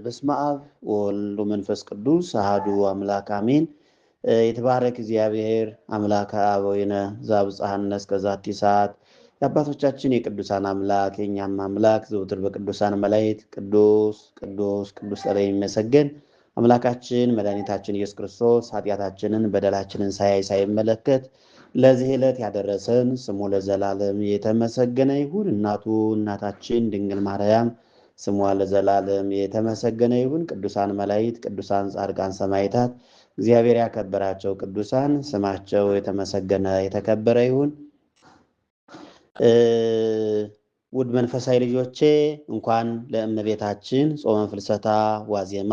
በስመ አብ ወወልድ ወመንፈስ ቅዱስ አሐዱ አምላክ አሜን። የተባረክ እግዚአብሔር አምላከ አበዊነ ዘአብጽሐነ እስከዛቲ ሰዓት የአባቶቻችን የቅዱሳን አምላክ የእኛም አምላክ ዘውትር በቅዱሳን መላእክት ቅዱስ ቅዱስ ቅዱስ ተብሎ የሚመሰገን አምላካችን መድኃኒታችን ኢየሱስ ክርስቶስ ኃጢአታችንን በደላችንን ሳይመለከት ለዚህ ዕለት ያደረሰን ስሙ ለዘላለም የተመሰገነ ይሁን። እናታችን ድንግል ማርያም ስሟ ለዘላለም የተመሰገነ ይሁን። ቅዱሳን መላእክት፣ ቅዱሳን ጻድቃን፣ ሰማዕታት እግዚአብሔር ያከበራቸው ቅዱሳን ስማቸው የተመሰገነ የተከበረ ይሁን። ውድ መንፈሳዊ ልጆቼ እንኳን ለእመቤታችን ጾመ ፍልሰታ ዋዜማ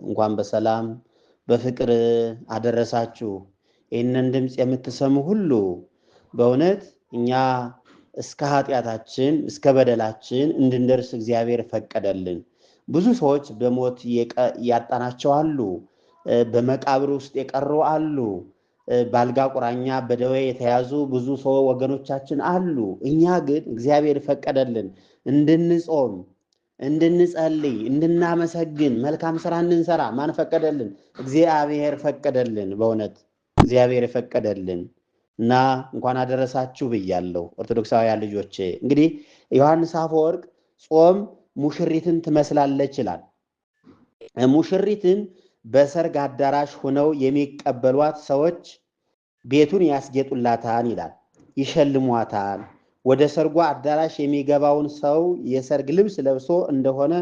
እንኳን በሰላም በፍቅር አደረሳችሁ። ይህንን ድምፅ የምትሰሙ ሁሉ በእውነት እኛ እስከ ኃጢአታችን እስከ በደላችን እንድንደርስ እግዚአብሔር ፈቀደልን። ብዙ ሰዎች በሞት ያጣናቸው አሉ፣ በመቃብር ውስጥ የቀሩ አሉ፣ ባልጋ ቁራኛ በደዌ የተያዙ ብዙ ሰው ወገኖቻችን አሉ። እኛ ግን እግዚአብሔር ፈቀደልን እንድንጾም፣ እንድንጸልይ፣ እንድናመሰግን፣ መልካም ስራ እንድንሰራ። ማን ፈቀደልን? እግዚአብሔር ፈቀደልን። በእውነት እግዚአብሔር ፈቀደልን እና እንኳን አደረሳችሁ ብያለሁ። ኦርቶዶክሳውያን ልጆቼ እንግዲህ ዮሐንስ አፈወርቅ ጾም ሙሽሪትን ትመስላለች ይላል። ሙሽሪትን በሰርግ አዳራሽ ሆነው የሚቀበሏት ሰዎች ቤቱን ያስጌጡላታል ይላል፣ ይሸልሟታል። ወደ ሰርጓ አዳራሽ የሚገባውን ሰው የሰርግ ልብስ ለብሶ እንደሆነ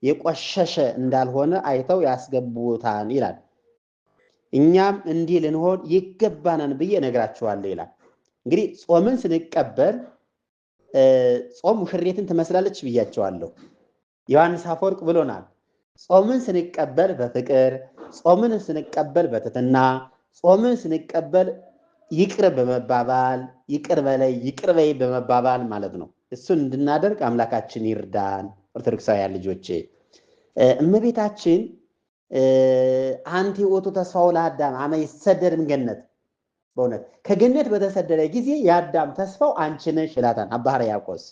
የቆሸሸ እንዳልሆነ አይተው ያስገቡታል ይላል። እኛም እንዲህ ልንሆን ይገባናል ብዬ እነግራችኋለሁ ይላል። እንግዲህ ጾምን ስንቀበል ጾም ሙሽሪትን ትመስላለች ብያቸዋለሁ። ዮሐንስ አፈወርቅ ብሎናል። ጾምን ስንቀበል በፍቅር፣ ጾምን ስንቀበል በትህትና፣ ጾምን ስንቀበል ይቅር በመባባል ይቅር በለይ ይቅር በይ በመባባል ማለት ነው። እሱን እንድናደርግ አምላካችን ይርዳን። ኦርቶዶክሳውያን ልጆቼ እመቤታችን አንቲ ውእቱ ተስፋው ለአዳም አመ ይሰደድ እምገነት፣ በእውነት ከገነት በተሰደደ ጊዜ የአዳም ተስፋው አንቺ ነሽ ይላታል አባ ሕርያቆስ።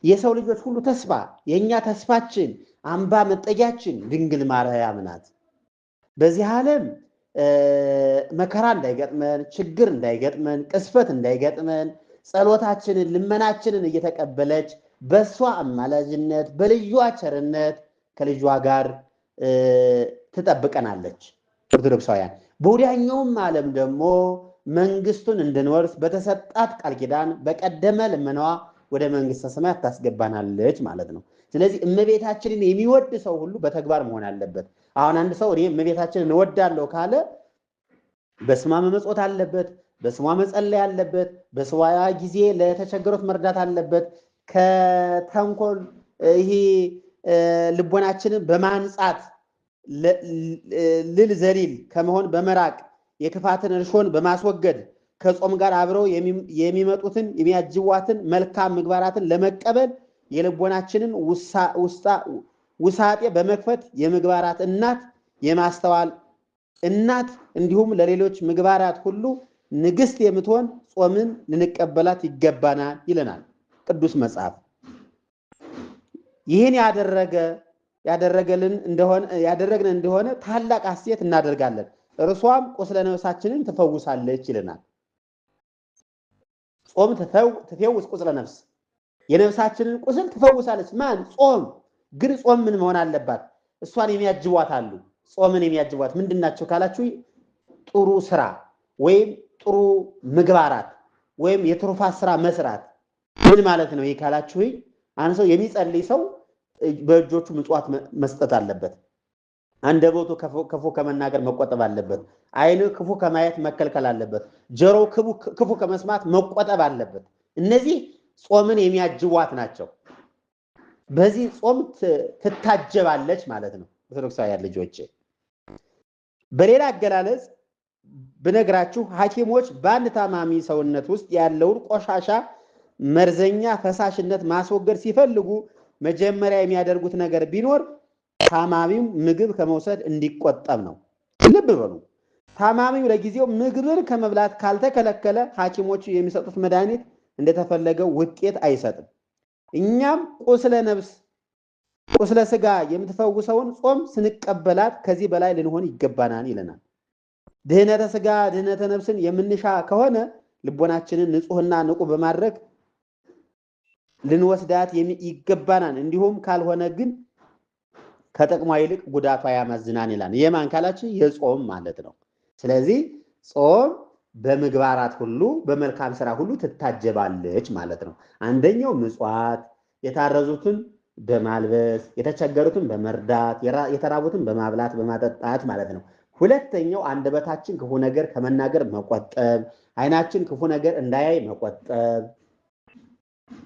የሰው ልጆች ሁሉ ተስፋ፣ የእኛ ተስፋችን አምባ መጠጊያችን ድንግል ማርያም ናት። በዚህ ዓለም መከራ እንዳይገጥመን፣ ችግር እንዳይገጥመን፣ ቅስፈት እንዳይገጥመን ጸሎታችንን ልመናችንን እየተቀበለች በእሷ አማላጅነት በልጇ ቸርነት ከልጇ ጋር ትጠብቀናለች። ኦርቶዶክሳውያን በወዲያኛውም ዓለም ደግሞ መንግስቱን እንድንወርስ በተሰጣት ቃል ኪዳን በቀደመ ልመናዋ ወደ መንግስተ ሰማያት ታስገባናለች ማለት ነው። ስለዚህ እመቤታችንን የሚወድ ሰው ሁሉ በተግባር መሆን አለበት። አሁን አንድ ሰው እኔ እመቤታችንን እወዳለሁ ካለ በስሟ መመጾት አለበት፣ በስሟ መጸለይ አለበት፣ በስሟ ጊዜ ለተቸገሩት መርዳት አለበት። ከተንኮል ይሄ ልቦናችንን በማንጻት ልል ዘሊል ከመሆን በመራቅ የክፋትን እርሾን በማስወገድ ከጾም ጋር አብረው የሚመጡትን የሚያጅቧትን መልካም ምግባራትን ለመቀበል የልቦናችንን ውሳጤ በመክፈት የምግባራት እናት የማስተዋል እናት እንዲሁም ለሌሎች ምግባራት ሁሉ ንግስት የምትሆን ጾምን ልንቀበላት ይገባናል ይለናል ቅዱስ መጽሐፍ። ይህን ያደረግን እንደሆነ ታላቅ ሐሴት እናደርጋለን፣ እርሷም ቁስለ ነፍሳችንን ትፈውሳለች ይለናል። ጾም ትፈውስ ቁስለ ነፍስ፣ የነፍሳችንን ቁስል ትፈውሳለች። ማን? ጾም። ግን ጾም ምን መሆን አለባት? እሷን የሚያጅቧት አሉ። ጾምን የሚያጅቧት ምንድናቸው ካላችሁ ጥሩ ስራ ወይም ጥሩ ምግባራት ወይም የትሩፋት ስራ መስራት። ምን ማለት ነው ይህ ካላችሁ አንድ ሰው የሚጸልይ ሰው በእጆቹ ምጽዋት መስጠት አለበት። አንደበቱ ክፉ ከመናገር መቆጠብ አለበት። ዓይኑ ክፉ ከማየት መከልከል አለበት። ጆሮው ክፉ ከመስማት መቆጠብ አለበት። እነዚህ ጾምን የሚያጅቧት ናቸው። በዚህ ጾም ትታጀባለች ማለት ነው። ኦርቶዶክሳውያን ልጆቼ በሌላ አገላለጽ ብነግራችሁ ሐኪሞች በአንድ ታማሚ ሰውነት ውስጥ ያለውን ቆሻሻ መርዘኛ ፈሳሽነት ማስወገድ ሲፈልጉ መጀመሪያ የሚያደርጉት ነገር ቢኖር ታማሚው ምግብ ከመውሰድ እንዲቆጠብ ነው። ልብ በሉ። ታማሚው ለጊዜው ምግብን ከመብላት ካልተከለከለ ሐኪሞቹ የሚሰጡት መድኃኒት እንደተፈለገው ውጤት አይሰጥም። እኛም ቁስለ ነፍስ ቁስለ ስጋ የምትፈውሰውን ጾም ስንቀበላት ከዚህ በላይ ልንሆን ይገባናል ይለናል። ድህነተ ስጋ ድህነተ ነፍስን የምንሻ ከሆነ ልቦናችንን ንጹህና ንቁ በማድረግ ልንወስዳት ይገባናል። እንዲሁም ካልሆነ ግን ከጥቅሟ ይልቅ ጉዳቷ ያመዝናል ይላል። የማን ካላችሁ የጾም ማለት ነው። ስለዚህ ጾም በምግባራት ሁሉ በመልካም ስራ ሁሉ ትታጀባለች ማለት ነው። አንደኛው ምጽዋት፣ የታረዙትን በማልበስ የተቸገሩትን በመርዳት የተራቡትን በማብላት በማጠጣት ማለት ነው። ሁለተኛው አንደበታችን ክፉ ነገር ከመናገር መቆጠብ፣ ዓይናችን ክፉ ነገር እንዳያይ መቆጠብ፣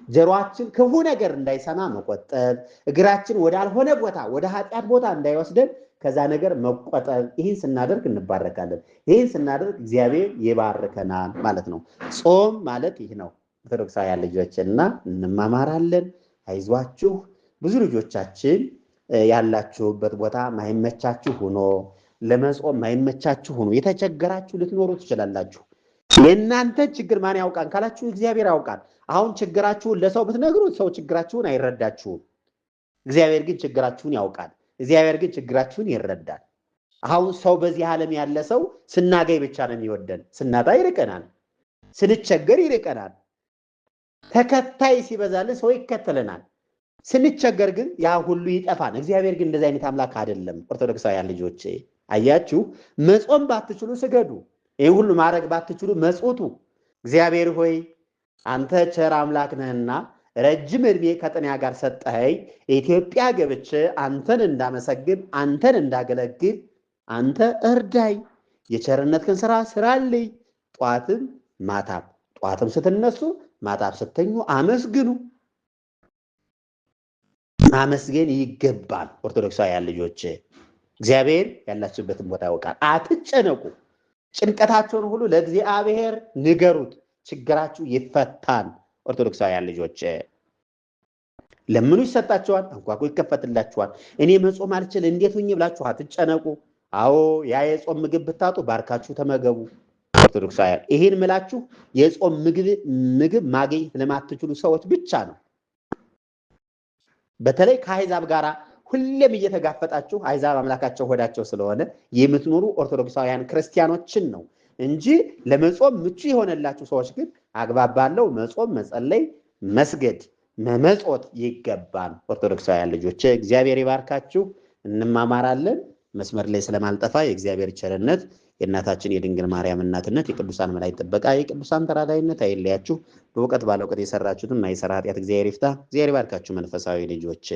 ጆሮአችን ክፉ ነገር እንዳይሰማ መቆጠብ፣ እግራችን ወዳልሆነ ቦታ ወደ ኃጢአት ቦታ እንዳይወስደን ከዛ ነገር መቆጠብ። ይህን ስናደርግ እንባረካለን። ይህን ስናደርግ እግዚአብሔር ይባርከናል ማለት ነው። ጾም ማለት ይህ ነው። ኦርቶዶክሳውያን ልጆችና እንማማራለን። አይዟችሁ። ብዙ ልጆቻችን ያላችሁበት ቦታ ማይመቻችሁ ሆኖ ለመጾም ማይመቻችሁ ሆኖ የተቸገራችሁ ልትኖሩ ትችላላችሁ። የእናንተ ችግር ማን ያውቃል ካላችሁ እግዚአብሔር ያውቃል። አሁን ችግራችሁን ለሰው ብትነግሩት ሰው ችግራችሁን አይረዳችሁም። እግዚአብሔር ግን ችግራችሁን ያውቃል። እግዚአብሔር ግን ችግራችሁን ይረዳል። አሁን ሰው በዚህ ዓለም ያለ ሰው ስናገኝ ብቻ ነው የሚወደን። ስናጣ ይርቀናል፣ ስንቸገር ይርቀናል። ተከታይ ሲበዛልን ሰው ይከተለናል። ስንቸገር ግን ያ ሁሉ ይጠፋል። እግዚአብሔር ግን እንደዚህ አይነት አምላክ አይደለም። ኦርቶዶክሳውያን ልጆች አያችሁ፣ መጾም ባትችሉ ስገዱ። ይህ ሁሉ ማድረግ ባትችሉ መጽውቱ። እግዚአብሔር ሆይ አንተ ቸር አምላክ ነህና ረጅም ዕድሜ ከጤና ጋር ሰጠኸኝ። ኢትዮጵያ ገብቼ አንተን እንዳመሰግን አንተን እንዳገለግል አንተ እርዳይ። የቸርነትህን ስራ ስራልኝ። ጧትም ማታም፣ ጧትም ስትነሱ ማታም ስተኙ አመስግኑ። ማመስገን ይገባል። ኦርቶዶክሳውያን ልጆች እግዚአብሔር ያላችሁበትን ቦታ ያውቃል። አትጨነቁ። ጭንቀታቸውን ሁሉ ለእግዚአብሔር ንገሩት። ችግራችሁ ይፈታል። ኦርቶዶክሳውያን ልጆች ለምኑ ይሰጣችኋል፣ አንኳኩ ይከፈትላችኋል። እኔ መጾም አልችል እንዴት ሁኝ ብላችሁ አትጨነቁ። አዎ ያ የጾም ምግብ ብታጡ ባርካችሁ ተመገቡ። ኦርቶዶክሳውያን ይህን ምላችሁ የጾም ምግብ ማግኘት ለማትችሉ ሰዎች ብቻ ነው። በተለይ ከአሕዛብ ጋር ሁሌም እየተጋፈጣችሁ አሕዛብ አምላካቸው ሆዳቸው ስለሆነ የምትኖሩ ኦርቶዶክሳውያን ክርስቲያኖችን ነው እንጂ ለመጾም ምቹ የሆነላችሁ ሰዎች ግን አግባብ ባለው መጾም፣ መጸለይ፣ መስገድ፣ መመጾት ይገባል። ኦርቶዶክሳውያን ልጆች እግዚአብሔር ይባርካችሁ። እንማማራለን። መስመር ላይ ስለማልጠፋ የእግዚአብሔር ቸርነት፣ የእናታችን የድንግል ማርያም እናትነት፣ የቅዱሳን መላእክት ጥበቃ፣ የቅዱሳን ተራዳኢነት አይለያችሁ። በእውቀት ባለእውቀት የሰራችሁትን እና የሰራ ኃጢአት እግዚአብሔር ይፍታ። እግዚአብሔር ይባርካችሁ መንፈሳዊ ልጆች።